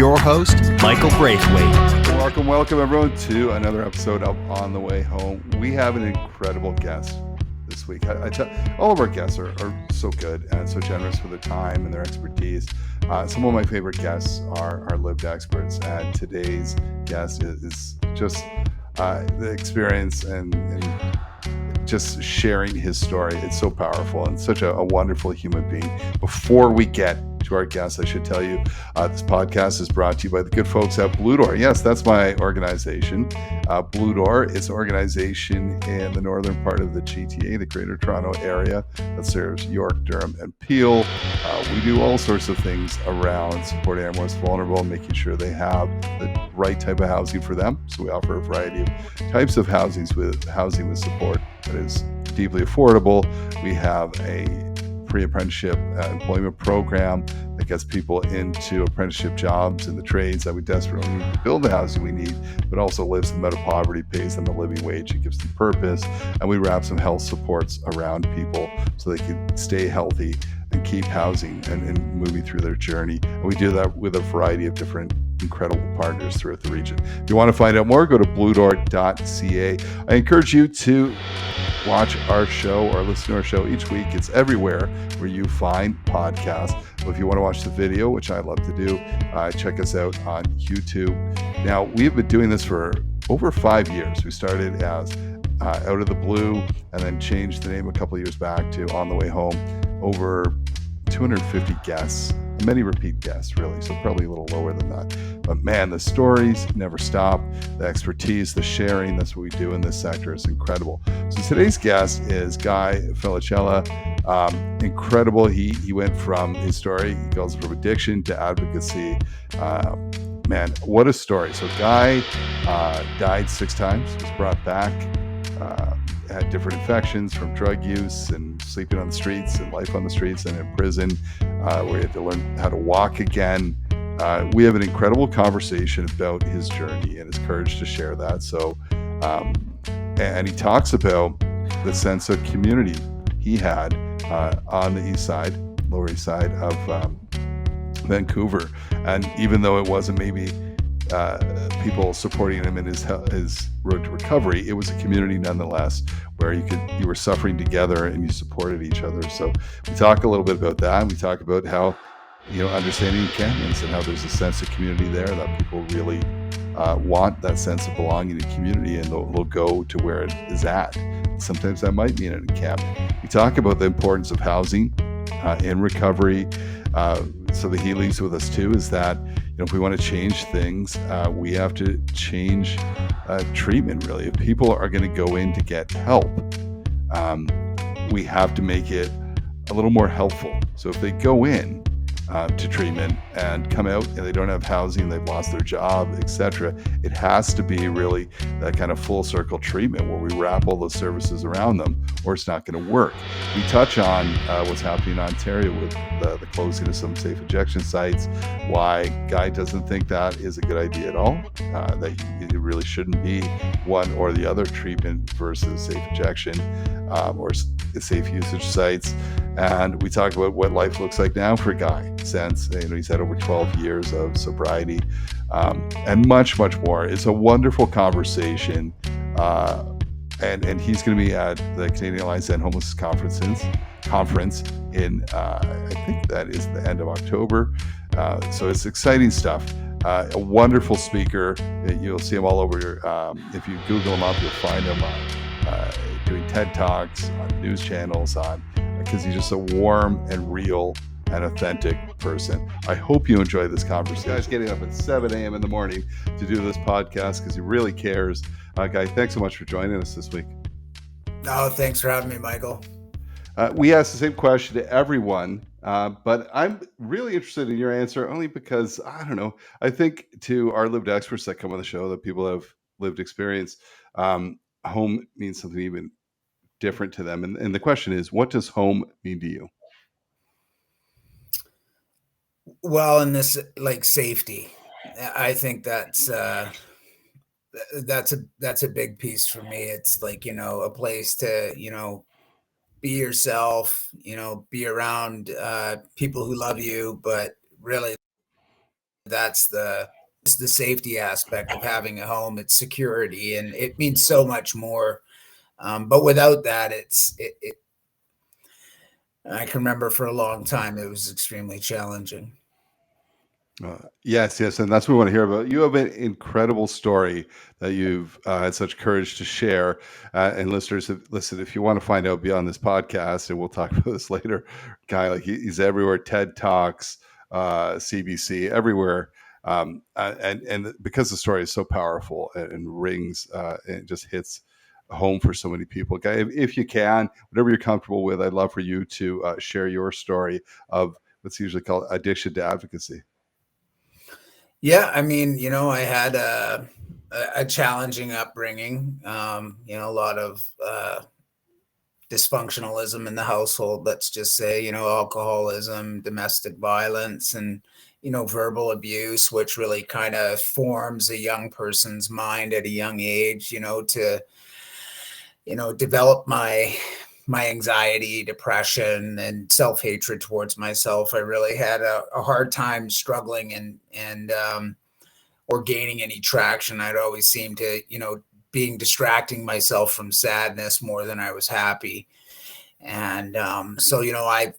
your host, Michael Braithwaite. Welcome everyone to another episode of On the Way Home. We have an incredible guest this week. All of our guests are so good and so generous for their time and their expertise. Some of my favorite guests are lived experts, and today's guest is just the experience and just sharing his story. It's so powerful and such a wonderful human being. Before we get to our guests, I should tell you, this podcast is brought to you by the good folks at Blue Door. Yes, that's my organization. Blue Door is an organization in the northern part of the GTA, the Greater Toronto Area, that serves York, Durham, and Peel. We do all sorts of things around supporting our most vulnerable, making sure they have the right type of housing for them. So we offer a variety of types of housing with support that is deeply affordable. We have a pre-apprenticeship employment program that gets people into apprenticeship jobs in the trades that we desperately need to build the housing we need, but also lifts them out of poverty, pays them a living wage, and gives them purpose. And we wrap some health supports around people so they can stay healthy and keep housing and moving through their journey. And we do that with a variety of different incredible partners throughout the region. If you want to find out more, go to bluedoor.ca. I encourage you to watch our show or listen to our show each week. It's everywhere where you find podcasts. But if you want to watch the video, which I love to do, check us out on YouTube. Now, we've been doing this for over 5 years. We started as Out of the Blue and then changed the name a couple of years back to On the Way Home. Over 250 guests, many repeat guests, really, so probably a little lower than that. But man, the stories never stop. The expertise, the sharing, that's what we do in this sector. It's incredible. So today's guest is Guy Felicella. Incredible. He went from his story, he goes from addiction to advocacy. Man, what a story. So Guy died 6 times, was brought back, had different infections from drug use and sleeping on the streets and life on the streets and in prison, where he had to learn how to walk again. We have an incredible conversation about his journey and his courage to share that. So, and he talks about the sense of community he had on the east side, lower east side of Vancouver. And even though it wasn't maybe people supporting him in his road to recovery, it was a community nonetheless, where you were suffering together and you supported each other. So we talk a little bit about that. We talk about how, understanding encampments and how there's a sense of community there, that people really want that sense of belonging to community, and they'll go to where it is at. Sometimes that might mean an encampment. We talk about the importance of housing in recovery. So the he leaves with us too is that, if we want to change things, we have to change treatment, really. If people are going to go in to get help, we have to make it a little more helpful. So if they go in to treatment and come out and they don't have housing, they've lost their job, etc., it has to be really that kind of full circle treatment where we wrap all those services around them, or it's not going to work. We touch on what's happening in Ontario with the closing of some safe injection sites, why Guy doesn't think that is a good idea at all, that it really shouldn't be one or the other, treatment versus safe injection, or safe usage sites. And we talk about what life looks like now for Guy, since he's had over 12 years of sobriety, and much more. It's a wonderful conversation, and he's going to be at the Canadian Alliance and Homelessness Conference in I think that is the end of October. So it's exciting stuff. A wonderful speaker. You'll see him all over if you Google him up, you'll find him doing TED Talks, on news channels, because he's just a warm and real and authentic person. I hope you enjoy this conversation. Guy's getting up at 7 a.m. in the morning to do this podcast because he really cares. Guy, thanks so much for joining us this week. No, thanks for having me, Michael. We asked the same question to everyone, but I'm really interested in your answer, only because, I don't know, I think to our lived experts that come on the show, that people have lived experience, home means something even different to them. And the question is, what does home mean to you? Well, in this, like, safety, I think that's a big piece for me. It's like, a place to, be yourself, be around people who love you, but really That's the safety aspect of having a home. It's security, and it means so much more. But without that, I can remember for a long time it was extremely challenging. Yes, yes, and that's what we want to hear about. You have an incredible story that you've had such courage to share. And listeners, listen, if you want to find out beyond this podcast, and we'll talk about this later, Guy, like he's everywhere, TED Talks, CBC, everywhere. And because the story is so powerful and rings, and it just hits home for so many people. Guy, if you can, whatever you're comfortable with, I'd love for you to share your story of what's usually called addiction to advocacy. Yeah, I mean, I had a challenging upbringing. A lot of dysfunctionalism in the household. Let's just say, alcoholism, domestic violence, and verbal abuse, which really kind of forms a young person's mind at a young age. To develop my anxiety, depression, and self-hatred towards myself. I really had a hard time struggling and or gaining any traction. I'd always seem to, being distracting myself from sadness more than I was happy. And so,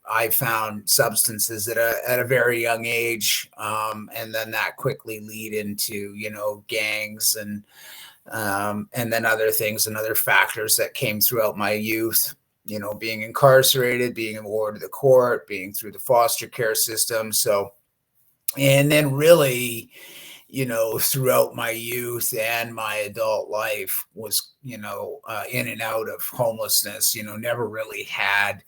I found substances at a very young age, and then that quickly lead into, gangs and then other things and other factors that came throughout my youth. Being incarcerated, being in ward of the court, being through the foster care system. So, and then really, throughout my youth and my adult life was, in and out of homelessness, never really had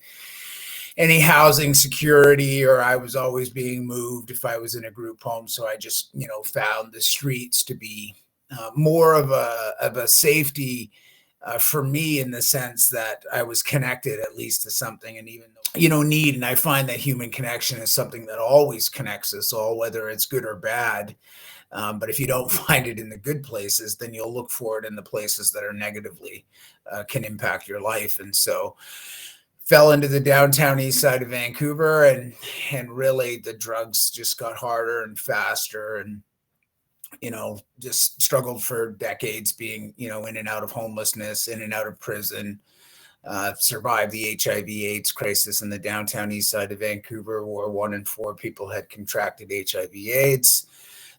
any housing security, or I was always being moved if I was in a group home. So I just, found the streets to be more of a safety for me, in the sense that I was connected at least to something. And even though, need, and I find that human connection is something that always connects us all, whether it's good or bad. But if you don't find it in the good places, then you'll look for it in the places that are negatively can impact your life. And so fell into the downtown east side of Vancouver, and really the drugs just got harder and faster, and just struggled for decades, being, in and out of homelessness, in and out of prison, survived the HIV/AIDS crisis in the downtown east side of Vancouver, where 1 in 4 people had contracted HIV/AIDS,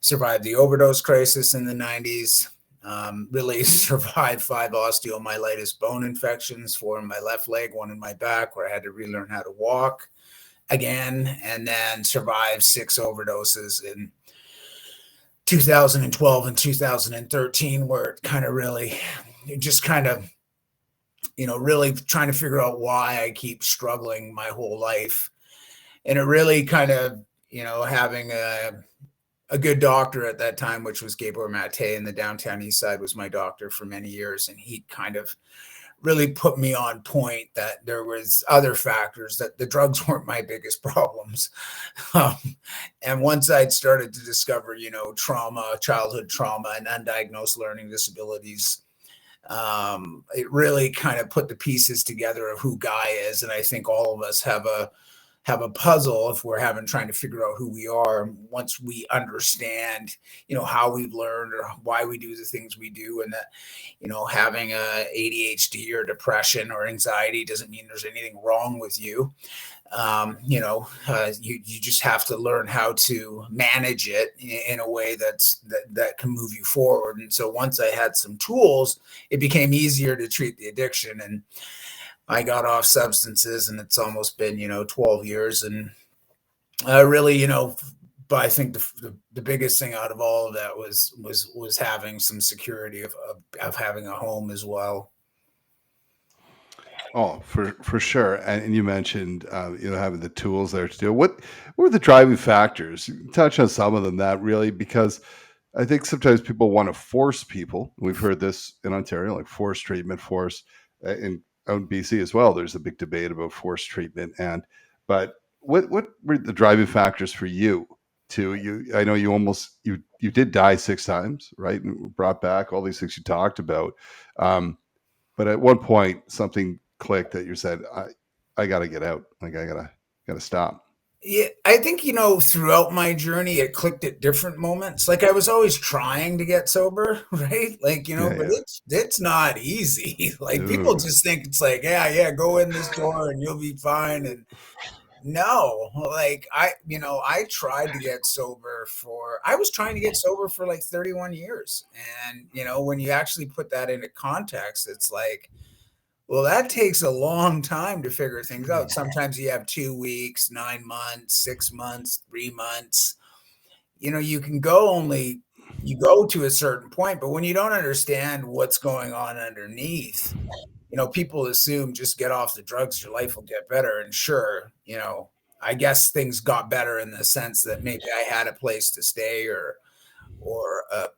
survived the overdose crisis in the 90s, really survived 5 osteomyelitis bone infections, 4 in my left leg, 1 in my back, where I had to relearn how to walk again, and then survived 6 overdoses in 2012 and 2013, where it kind of really just kind of, really trying to figure out why I keep struggling my whole life. And it really kind of, having a good doctor at that time, which was Gabor Mate in the downtown east side, was my doctor for many years. And he kind of really put me on point that there was other factors, that the drugs weren't my biggest problems. And once I'd started to discover, trauma, childhood trauma, and undiagnosed learning disabilities, it really kind of put the pieces together of who Guy is. And I think all of us have a puzzle if we're trying to figure out who we are. Once we understand, how we've learned or why we do the things we do, and that, having a ADHD or depression or anxiety doesn't mean there's anything wrong with you. You just have to learn how to manage it in a way that can move you forward. And so once I had some tools, it became easier to treat the addiction. And I got off substances, and it's almost been, 12 years. And really, but I think the biggest thing out of all of that was having some security of having a home as well. Oh, for sure. And you mentioned, having the tools there to do it. What were the driving factors? Touch on some of them, that really, because I think sometimes people want to force people. We've heard this in Ontario, like forced treatment, in out in BC as well. There's a big debate about forced treatment. But what were the driving factors for you I know you did die 6 times, right? And brought back all these things you talked about. But at one point, something clicked that you said, I got to get out. Like, I gotta stop. Yeah, I think, throughout my journey, it clicked at different moments. Like I was always trying to get sober, right? Like, Yeah, but yeah. it's not easy. Like people Ooh. just think it's like, yeah, yeah, go in this door and you'll be fine. And no, like I tried to get sober I was trying to get sober for like 31 years. And, when you actually put that into context, it's like, well, that takes a long time to figure things out. Sometimes you have 2 weeks, 9 months, 6 months, 3 months. You can you go to a certain point, but when you don't understand what's going on underneath, people assume just get off the drugs, your life will get better. And sure, I guess things got better in the sense that maybe I had a place to stay or a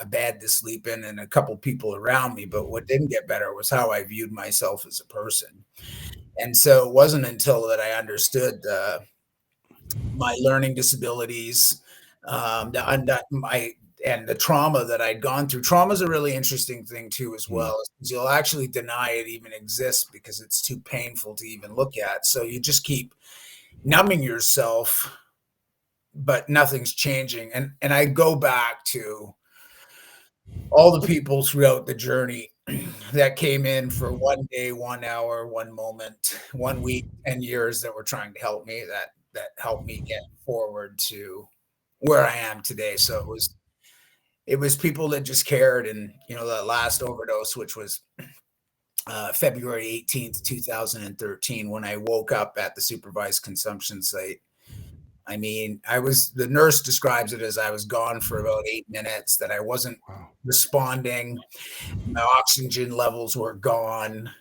bed to sleep in and a couple people around me. But what didn't get better was how I viewed myself as a person. And so it wasn't until that I understood my learning disabilities, and the trauma that I'd gone through. Trauma is a really interesting thing too, as Mm. well. Is you'll actually deny it even exists because it's too painful to even look at. So you just keep numbing yourself, but nothing's changing. And I go back to all the people throughout the journey that came in for 1 day, 1 hour, 1 moment, 1 week, 10 years that were trying to help me, that helped me get forward to where I am today. So it was people that just cared. And that last overdose, which was February 18th, 2013, when I woke up at the supervised consumption site. I mean, the nurse describes it as I was gone for about 8 minutes, that I wasn't Wow. responding. My oxygen levels were gone.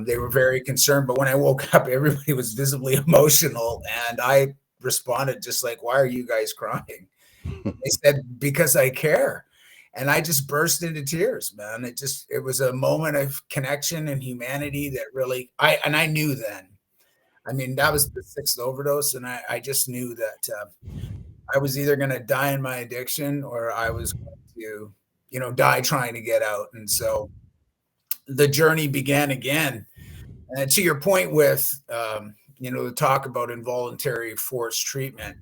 They were very concerned, but when I woke up, everybody was visibly emotional, and I responded just like, "Why are you guys crying?" They said, "Because I care." And I just burst into tears, man. It was a moment of connection and humanity that really, I knew then. I mean, that was the sixth overdose, and I just knew that I was either going to die in my addiction or I was going to, die trying to get out. And so the journey began again. And to your point with, the talk about involuntary forced treatment,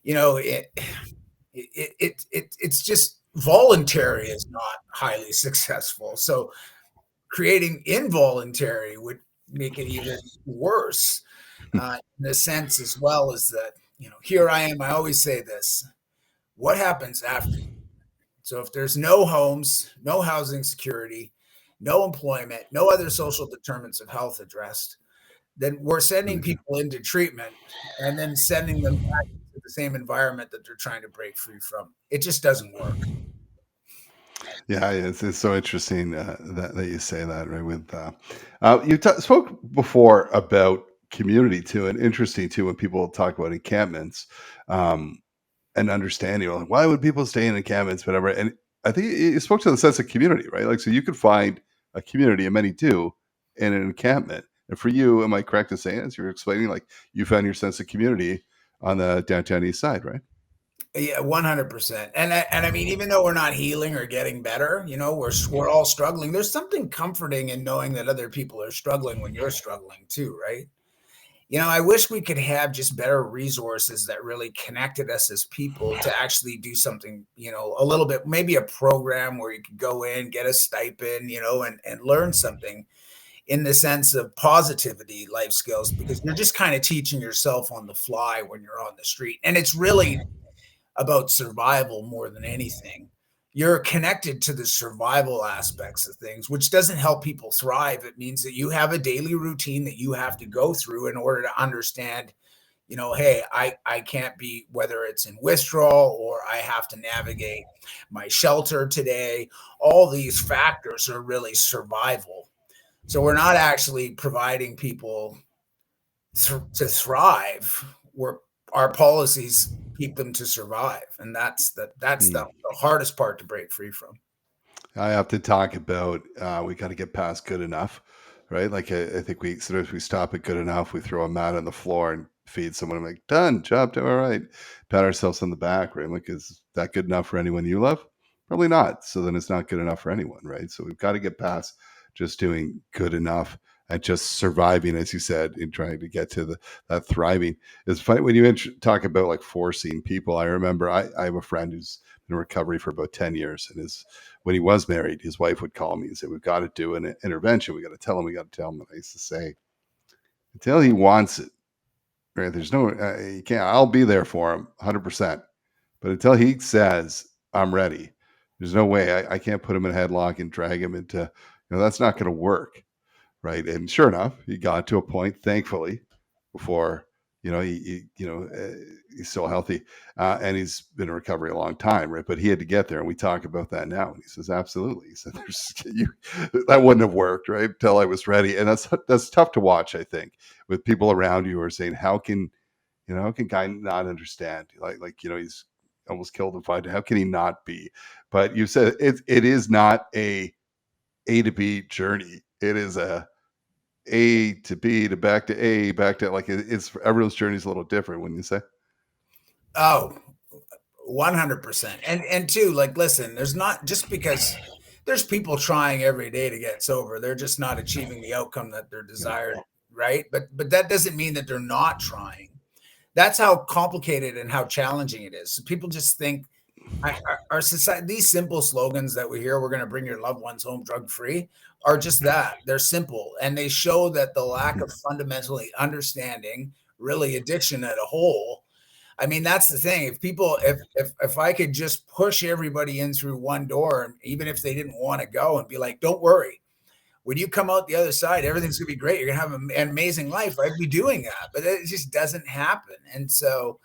you know, it, it's just voluntary is not highly successful. So creating involuntary would make it even worse, in the sense as well as that, here I am. I always say this: what happens after? So if there's no homes, no housing security, no employment, no other social determinants of health addressed, then we're sending people into treatment and then sending them back to the same environment that they're trying to break free from. It just doesn't work. Yeah, it's so interesting that you say that, right? With you spoke before about community too, and interesting too when people talk about encampments um, and understanding, like why would people stay in encampments, whatever. And I think you spoke to the sense of community, right? Like, so you could find a community, and many do, in an encampment. And for you, am I correct in saying, as you're explaining, like you found your sense of community on the downtown east side, right? Yeah, 100%. And I mean, even though we're not healing or getting better, we're all struggling. There's something comforting in knowing that other people are struggling when you're struggling too, right? I wish we could have just better resources that really connected us as people to actually do something, a little bit, maybe a program where you could go in, get a stipend, and learn something in the sense of positivity, life skills, because you're just kind of teaching yourself on the fly when you're on the street. And it's really about survival more than anything. You're connected to the survival aspects of things, which doesn't help people thrive. It means that you have a daily routine that you have to go through in order to understand, hey, I can't be, whether it's in withdrawal or I have to navigate my shelter today. All these factors are really survival. So we're not actually providing people to thrive. We're Our policies keep them to survive, and that's the hardest part to break free from. I have to talk about we got to get past good enough, right? Like I think we sometimes we stop at good enough. We throw a mat on the floor and feed someone. I'm like, done, job done, all right. Pat ourselves on the back, right? Like, is that good enough for anyone you love? Probably not. So then it's not good enough for anyone, right? So we've got to get past just doing good enough and just surviving, as you said, in trying to get to that thriving. It's funny when you talk about like forcing people. I remember I have a friend who's been in recovery for about 10 years, and when he was married, his wife would call me and say, "We've got to do an intervention. We got to tell him. We got to tell him." And I used to say, "Until he wants it, right? There's no, you can't. I'll be there for him, 100%. But until he says I'm ready, there's no way I can't put him in a headlock and drag him into. That's not going to work, right?" And sure enough, he got to a point, thankfully, before he's still healthy, and he's been in recovery a long time, right? But he had to get there, and we talk about that now. And he says, absolutely. He said, that wouldn't have worked, right? Until I was ready, and that's tough to watch. I think with people around you who are saying, how can Guy not understand? He's almost killed in fight. How can he not be? But you said it is not A to B journey. It is A to B to back to A, back to it's everyone's journey is a little different, wouldn't you say? Oh, 100%. And two, like, listen, there's not just because there's people trying every day to get sober, they're just not achieving the outcome that they're desired, right? But that doesn't mean that they're not trying. That's how complicated and how challenging it is. So people just think our society, these simple slogans that we hear, we're going to bring your loved ones home drug free, are just that. They're simple, and they show that the lack of fundamentally understanding really addiction at a whole. I mean, that's the thing. If I could just push everybody in through one door, even if they didn't want to go, and be like, don't worry, when you come out the other side, everything's gonna be great. You're gonna have an amazing life. I'd be doing that, but it just doesn't happen. And so,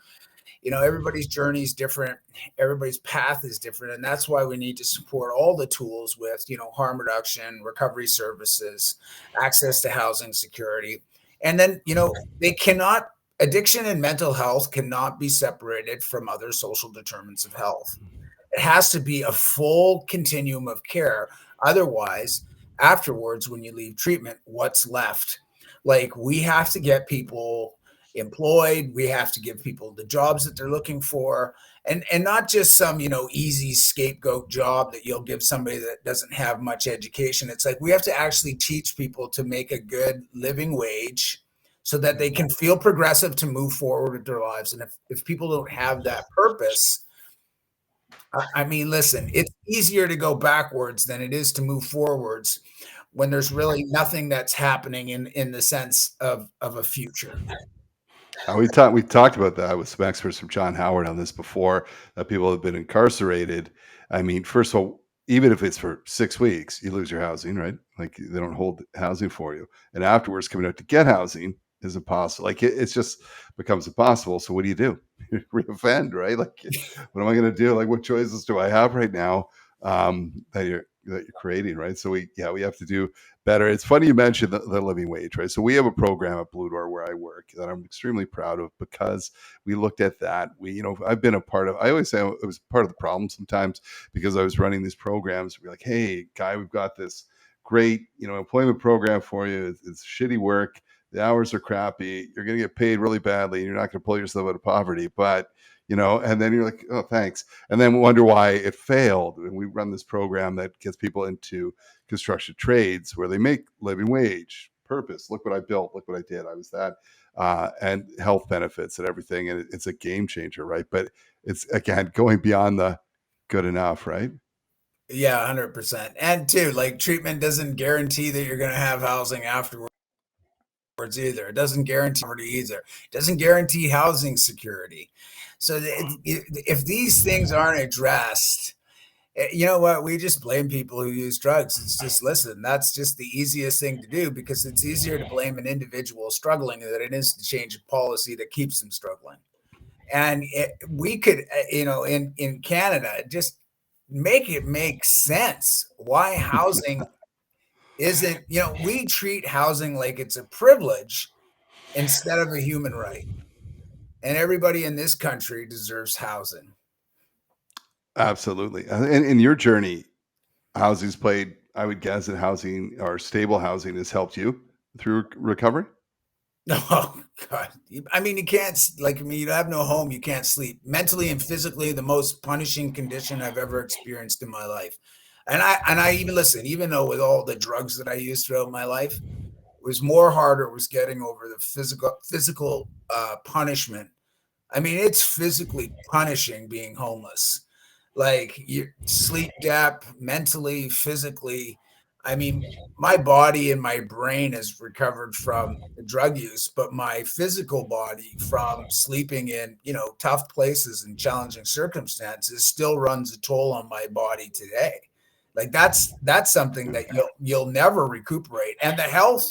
everybody's journey is different. Everybody's path is different. And that's why we need to support all the tools with, harm reduction, recovery services, access to housing security. And then, addiction and mental health cannot be separated from other social determinants of health. It has to be a full continuum of care. Otherwise, afterwards, when you leave treatment, what's left? Like, we have to get people employed. We have to give people the jobs that they're looking for, and not just some, easy scapegoat job that you'll give somebody that doesn't have much education. It's like, we have to actually teach people to make a good living wage so that they can feel progressive to move forward with their lives. And if people don't have that purpose, I mean, listen, it's easier to go backwards than it is to move forwards when there's really nothing that's happening in the sense of a future. We talked about that with some experts from John Howard on this before, that people have been incarcerated. I mean, first of all, even if it's for 6 weeks, you lose your housing, right? Like, they don't hold housing for you, and afterwards, coming out to get housing is impossible. Like, it's just becomes impossible. So what do? You reoffend, right? Like, what am I going to do? Like, what choices do I have right now, that you're creating, right? So we have to do better. It's funny you mentioned the living wage, right? So we have a program at Blue Door where I work that I'm extremely proud of, because we looked at that. I've been a part of, I always say it was part of the problem sometimes, because I was running these programs. We're like, hey, Guy, we've got this great, employment program for you. It's shitty work. The hours are crappy. You're going to get paid really badly, and you're not going to pull yourself out of poverty. But, and then you're like, oh, thanks. And then wonder why it failed. And we run this program that gets people into construction trades where they make living wage, purpose. Look what I built. Look what I did. I was that. And health benefits and everything. And it's a game changer, right? But it's, again, going beyond the good enough, right? Yeah, 100%. And two, like, treatment doesn't guarantee that you're going to have housing afterwards either. It doesn't guarantee either. It doesn't guarantee housing security. So if these things aren't addressed, you know what? We just blame people who use drugs. It's just, listen, that's just the easiest thing to do, because it's easier to blame an individual struggling than it is to change a policy that keeps them struggling. And we could, in Canada, just make it make sense why housing isn't, we treat housing like it's a privilege instead of a human right. And everybody in this country deserves housing. Absolutely. And in your journey, housing's played, I would guess that housing or stable housing has helped you through recovery. Oh God. I mean, you can't, like, you have no home, you can't sleep. Mentally and physically, the most punishing condition I've ever experienced in my life. And I even, listen, even though with all the drugs that I used throughout my life, was more harder it was getting over the physical punishment. I mean, it's physically punishing being homeless. Like you sleep deprived mentally, physically. I mean, my body and my brain has recovered from drug use, but my physical body from sleeping in, tough places and challenging circumstances still runs a toll on my body today. Like that's something that you'll never recuperate. And the health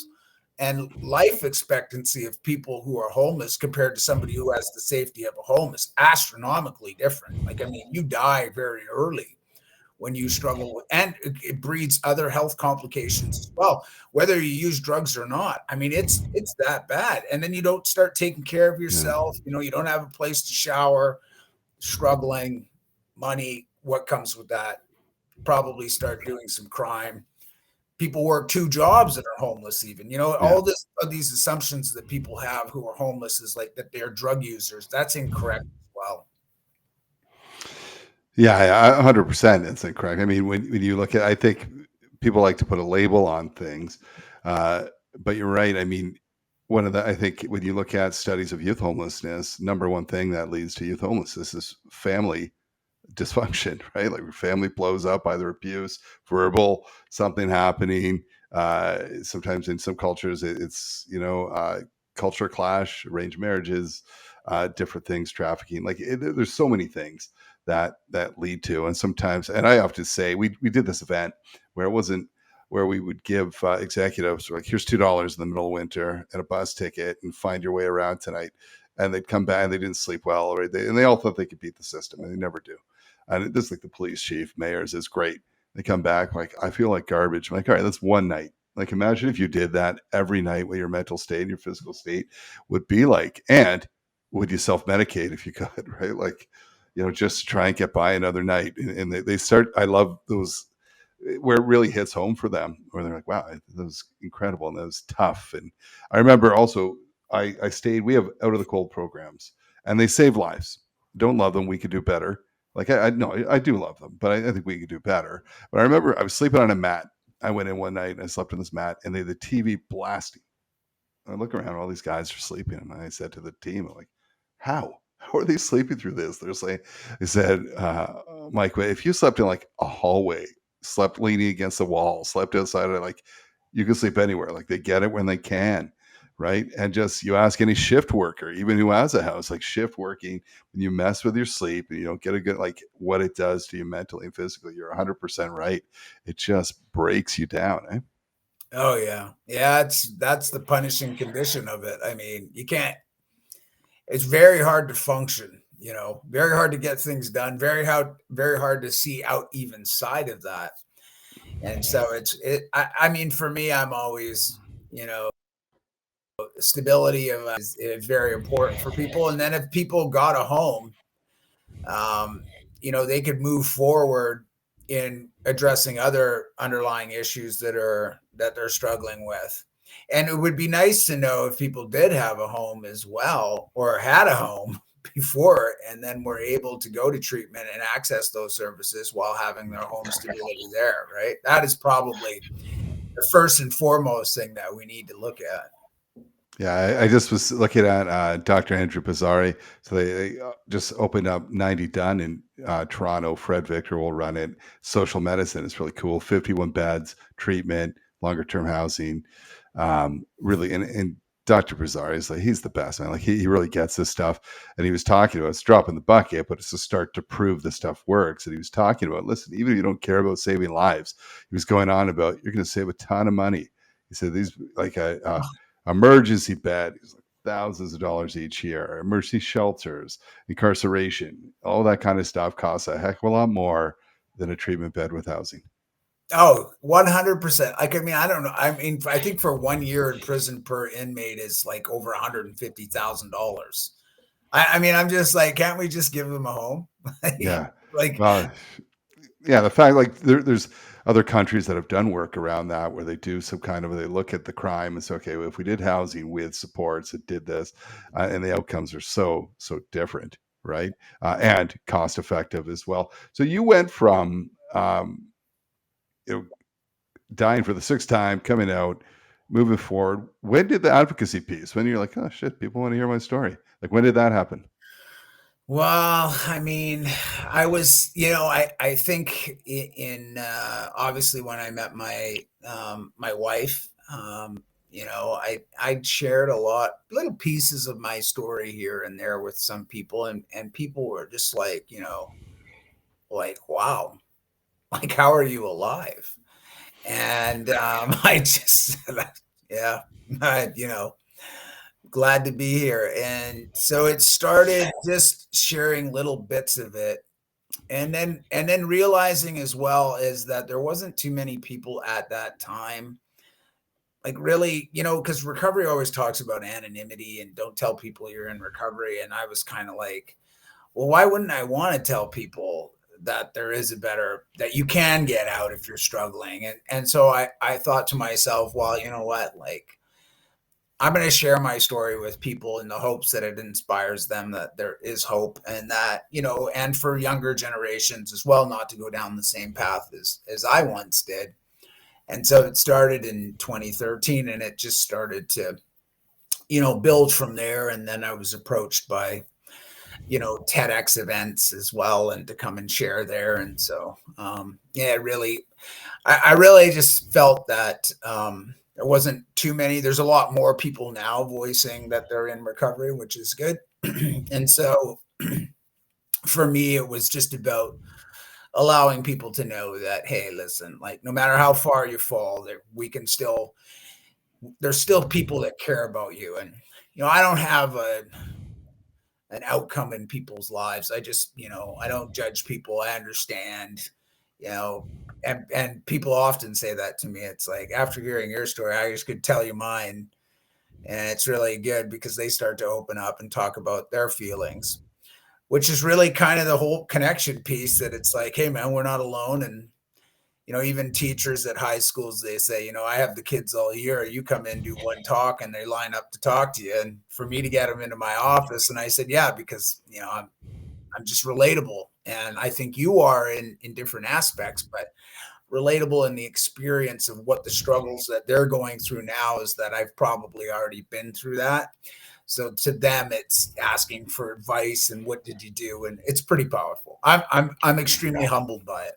and life expectancy of people who are homeless compared to somebody who has the safety of a home is astronomically different. Like, I mean, you die very early when you struggle with, and it breeds other health complications as well, whether you use drugs or not. I mean, it's that bad. And then you don't start taking care of yourself. You don't have a place to shower, struggling, money, what comes with that? Probably start doing some crime. People work 2 jobs that are homeless even, all these assumptions that people have who are homeless is like that they're drug users. That's incorrect as well. Yeah, 100%. It's incorrect. I mean, when you look at, I think people like to put a label on things, but you're right. I mean, I think when you look at studies of youth homelessness, number one thing that leads to youth homelessness is family dysfunction, right? Like your family blows up, either abuse, verbal, something happening. Sometimes in some cultures, it's culture clash, arranged marriages, different things, trafficking. Like there's so many things that lead to, and sometimes, and I often say, we did this event where it wasn't where we would give executives like, here's $2 in the middle of winter and a bus ticket and find your way around tonight. And they'd come back and they didn't sleep well, or and they all thought they could beat the system, and they never do. And this is like the police chief, mayors is great. They come back like, I feel like garbage. I'm like, all right, that's one night. Like, imagine if you did that every night, what your mental state and your physical state would be like. And would you self-medicate if you could, right? Like, just to try and get by another night. And they start, I love those where it really hits home for them, where they're like, wow, that was incredible. And that was tough. And I remember also, I stayed, we have out of the cold programs and they save lives. Don't love them. We could do better. Like I no, I do love them, but I think we could do better. But I remember I was sleeping on a mat. I went in one night and I slept on this mat, and they had the TV blasting. I look around, all these guys are sleeping, and I said to the team, I'm like, how are they sleeping through this? They're saying, they said, Mike, if you slept in like a hallway, slept leaning against the wall, slept outside, like you can sleep anywhere. Like they get it when they can, right? And just you ask any shift worker, even who has a house, like shift working, when you mess with your sleep and you don't get a good, like what it does to you mentally and physically, you're 100% right. It just breaks you down. Eh? Oh yeah. Yeah, that's the punishing condition of it. I mean, it's very hard to function, very hard to get things done, very hard to see out even side of that. And so I mean, for me, I'm always, stability is very important for people. And then if people got a home, they could move forward in addressing other underlying issues that they're struggling with. And it would be nice to know if people did have a home as well, or had a home before, and then were able to go to treatment and access those services while having their home stability there, right? That is probably the first and foremost thing that we need to look at. Yeah, I just was looking at Dr. Andrew Pizzari. So they just opened up 90 Done in Toronto. Fred Victor will run it. Social medicine is really cool. 51 beds, treatment, longer term housing. Really, and Dr. Pizzari is like, he's the best, man. Like he really gets this stuff. And he was talking about, it's drop in the bucket, but it's a start to prove this stuff works. And he was talking about, listen, even if you don't care about saving lives, he was going on about, you're going to save a ton of money. He said these like a emergency bed is like thousands of dollars each year. Emergency shelters, incarceration, all that kind of stuff costs a heck of a lot more than a treatment bed with housing. Oh, 100%. Like, I mean, I don't know. I mean, I think for 1 year in prison per inmate is like over $150,000. I mean, I'm just like, can't we just give them a home? Yeah. Like, Well, yeah, the fact like there's other countries that have done work around that where they do some kind of, they look at the crime and say, okay, well, if we did housing with supports, it did this, and the outcomes are so different, right? And cost effective as well. So you went from you know, dying for the sixth time, coming out, moving forward, when did the advocacy piece, when you're like, oh shit, people want to hear my story? Like, when did that happen? Well, I mean, I was, I think obviously when I met my wife, I shared a lot, little pieces of my story here and there with some people, and people were just like, like, wow, like, how are you alive? And I just, yeah, I, glad to be here. And so it started just sharing little bits of it, and then realizing as well is that there wasn't too many people at that time, like, really, because recovery always talks about anonymity and don't tell people you're in recovery. And I was kind of like, well, why wouldn't I want to tell people that there is that you can get out if you're struggling? And so I thought to myself, well, you know what, like, I'm going to share my story with people in the hopes that it inspires them that there is hope, and that, and for younger generations as well, not to go down the same path as I once did. And so it started in 2013, and it just started to, build from there. And then I was approached by, TEDx events as well, and to come and share there. And so, yeah, really, I really just felt that there wasn't too many. There's a lot more people now voicing that they're in recovery, which is good. And so for me, it was just about allowing people to know that, hey, listen, like, no matter how far you fall, there we can still there's still people that care about you. And I don't have an outcome in people's lives. I just, I don't judge people. I understand, you know, and people often say that to me. It's like, after hearing your story, I just could tell you mine. And it's really good because they start to open up and talk about their feelings, which is really kind of the whole connection piece, that it's like, hey man, we're not alone. And even teachers at high schools, they say, I have the kids all year. You come in, do one talk, and they line up to talk to you. And for me to get them into my office, and I said, yeah, because I'm just relatable, and I think you are in different aspects, but relatable in the experience of what the struggles that they're going through now is that I've probably already been through that. So to them, it's asking for advice and what did you do, and it's pretty powerful. I'm extremely humbled by it.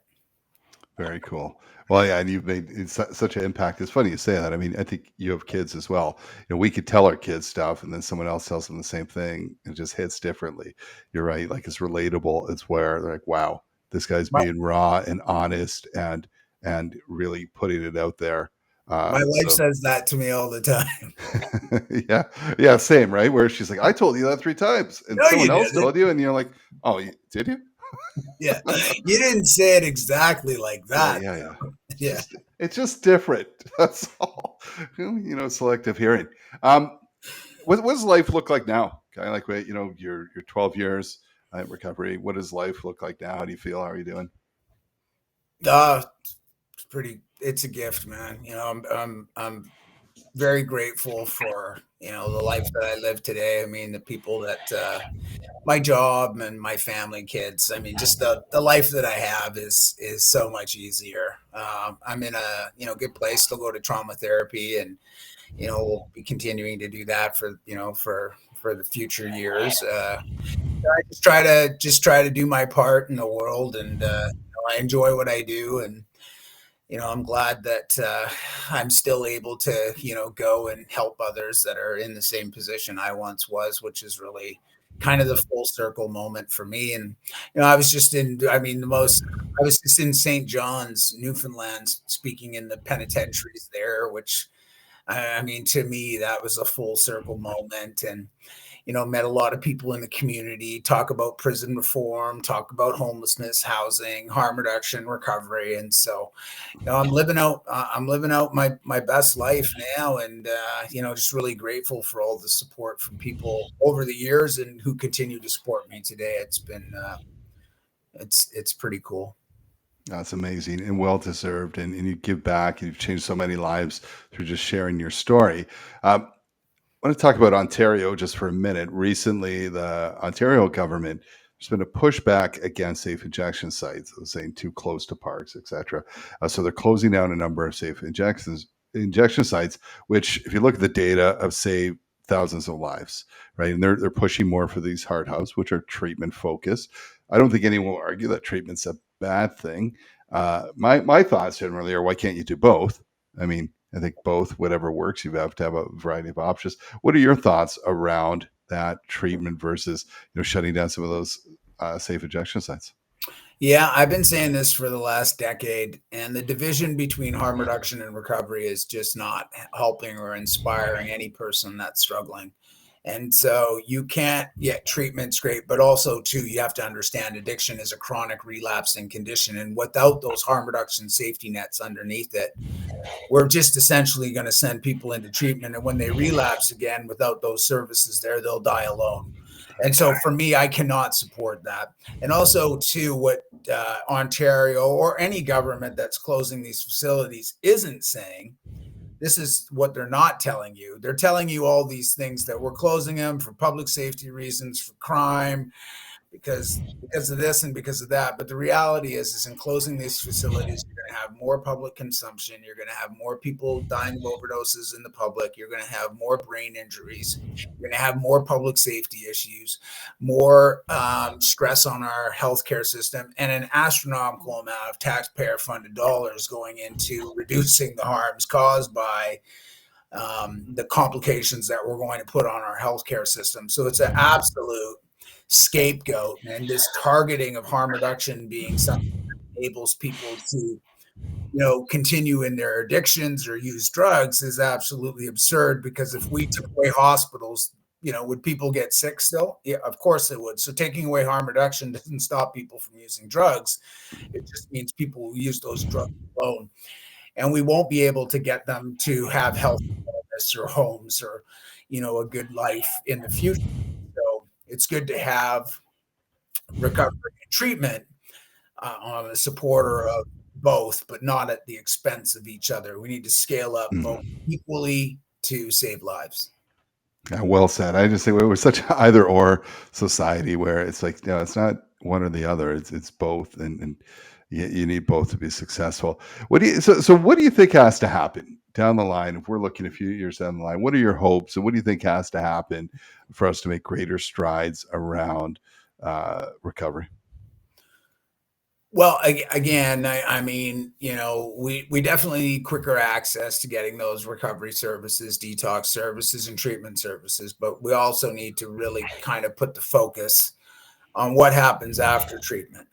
Very cool. Well, yeah, and you've made such an impact. It's funny you say that. I mean, I think you have kids as well. We could tell our kids stuff, and then someone else tells them the same thing. It just hits differently. You're right. Like, it's relatable. It's where they're like, "Wow, this guy's My, being raw and honest, and really putting it out there." my wife So, says that to me all the time. yeah, yeah, same, right? Where she's like, "I told you that 3 times, and No, you someone else didn't. told you," and you're like, "Oh, did you?" Yeah, you didn't say it exactly like Yeah, that. yeah, yeah. Yeah. It's just different. That's all. Selective hearing. Um, what does life look like now? Kind of like, wait, you're 12 years in recovery. What does life look like now? How do you feel? How are you doing? It's a gift, man. I'm very grateful for, the life that I live today. I mean, the people that my job and my family, kids. I mean, just the life that I have is so much easier. I'm in a, good place to go to trauma therapy, and we'll be continuing to do that for, for the future years. I just try to do my part in the world, and I enjoy what I do. And I'm glad that I'm still able to, go and help others that are in the same position I once was, which is really kind of the full circle moment for me. And I was just I mean, I was just in St. John's, Newfoundland, speaking in the penitentiaries there, which, I mean, to me, that was a full circle moment. And met a lot of people in the community, talk about prison reform, talk about homelessness, housing, harm reduction, recovery. And so, I'm living out my best life now. And, just really grateful for all the support from people over the years and who continue to support me today. It's been, it's pretty cool. That's amazing and well deserved. And you give back. You've changed so many lives through just sharing your story. I want to talk about Ontario just for a minute. Recently, the Ontario government, there's been a pushback against safe injection sites, saying too close to parks, etc. So they're closing down a number of safe injection sites, which, if you look at the data, have saved thousands of lives, right? And they're pushing more for these hard hubs, which are treatment focused. I don't think anyone will argue that treatment's a bad thing. My thoughts generally are, why can't you do both? I mean, I think both, whatever works, you have to have a variety of options. What are your thoughts around that treatment versus, shutting down some of those safe injection sites? Yeah, I've been saying this for the last decade, and the division between harm reduction and recovery is just not helping or inspiring any person that's struggling. And so you can't, yeah, treatment's great, but also too, you have to understand addiction is a chronic relapsing condition. And without those harm reduction safety nets underneath it, we're just essentially going to send people into treatment. And when they relapse again without those services there, they'll die alone. And so for me, I cannot support that. And also, too, what Ontario or any government that's closing these facilities isn't saying, this is what they're not telling you. They're telling you all these things, that we're closing them for public safety reasons, for crime, because of this and because of that. But the reality is in closing these facilities, you're going to have more public consumption. You're going to have more people dying of overdoses in the public. You're going to have more brain injuries. You're going to have more public safety issues, more stress on our healthcare system, and an astronomical amount of taxpayer-funded dollars going into reducing the harms caused by the complications that we're going to put on our healthcare system. So it's an absolute scapegoat, and this targeting of harm reduction being something that enables people to continue in their addictions or use drugs is absolutely absurd. Because if we took away hospitals, would people get sick still? Yeah, of course it would. So taking away harm reduction doesn't stop people from using drugs. It just means people will use those drugs alone, and we won't be able to get them to have health or homes or a good life in the future. So it's good to have recovery and treatment. I'm a supporter of both, but not at the expense of each other. We need to scale up both equally to save lives. Yeah, well said. I just think we're such an either or society, where it's like, it's not one or the other. It's both, and you need both to be successful. So what do you think has to happen down the line? If we're looking a few years down the line, what are your hopes, and what do you think has to happen for us to make greater strides around recovery? Well, again, I mean, we definitely need quicker access to getting those recovery services, detox services, and treatment services. But we also need to really kind of put the focus on what happens after treatment.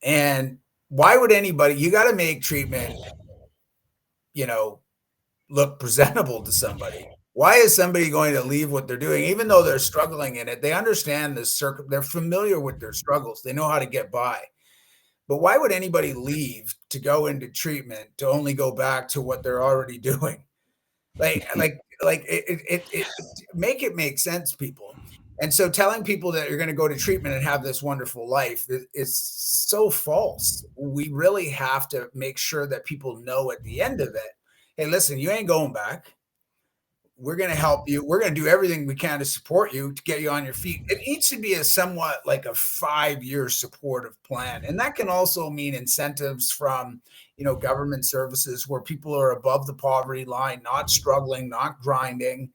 And why would anybody? You got to make treatment, look presentable to somebody. Why is somebody going to leave what they're doing, even though they're struggling in it? They understand they're familiar with their struggles. They know how to get by. But why would anybody leave to go into treatment to only go back to what they're already doing? It make it make sense, people. And so telling people that you're going to go to treatment and have this wonderful life is so false. We really have to make sure that people know at the end of it, hey, listen, you ain't going back. We're going to help you. We're going to do everything we can to support you, to get you on your feet. It needs to be somewhat like a 5-year supportive plan. And that can also mean incentives from, government services, where people are above the poverty line, not struggling, not grinding,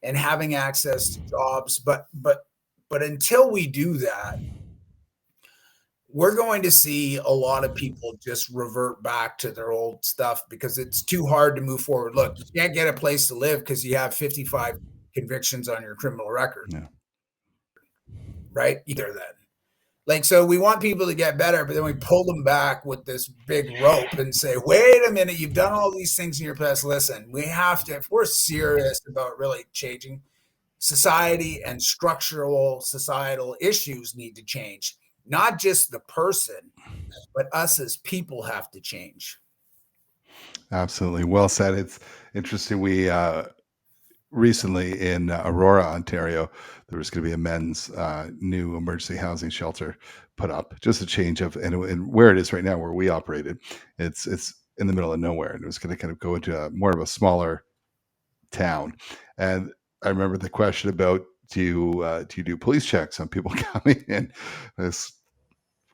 and having access to jobs. But until we do that, we're going to see a lot of people just revert back to their old stuff, because it's too hard to move forward. Look, you can't get a place to live because you have 55 convictions on your criminal record, Yeah. right? Either then. So we want people to get better, but then we pull them back with this big rope and say, wait a minute, you've done all these things in your past. Listen, we have to, if we're serious about really changing society, and structural societal issues need to change. Not just the person, but us as people have to change. Absolutely. Well said. It's interesting. We recently in Aurora, Ontario, there was going to be a men's new emergency housing shelter put up. Just a change of, and where it is right now, where we operated, it's in the middle of nowhere, and it was going to kind of go into more of a smaller town. And I remember the question about, do you do police checks on people coming in? This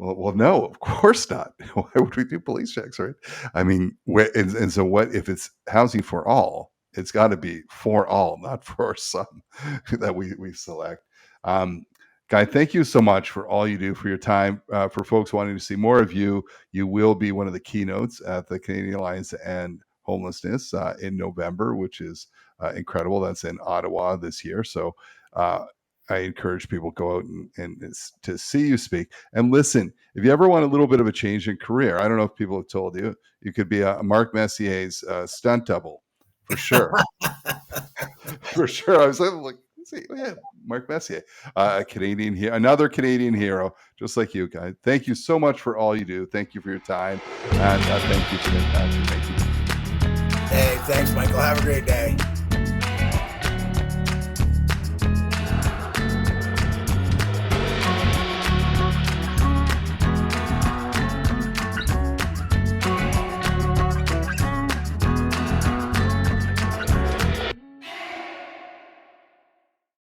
Well, no, of course not. Why would we do police checks, right? I mean, and so what if it's housing for all? It's got to be for all, not for some that we select. Um, Guy, thank you so much for all you do, for your time. For folks wanting to see more of you, you will be one of the keynotes at the Canadian Alliance to End Homelessness in November, which is incredible. That's in Ottawa this year. So I encourage people to go out and to see you speak. And listen, if you ever want a little bit of a change in career, I don't know if people have told you, you could be a Mark Messier's stunt double for sure. For sure. I was like, see, yeah, Mark Messier, a Canadian here, another Canadian hero, just like you, Guy. Thank you so much for all you do. Thank you for your time, and thank you for the impact you're making. Hey, thanks, Michael. Have a great day.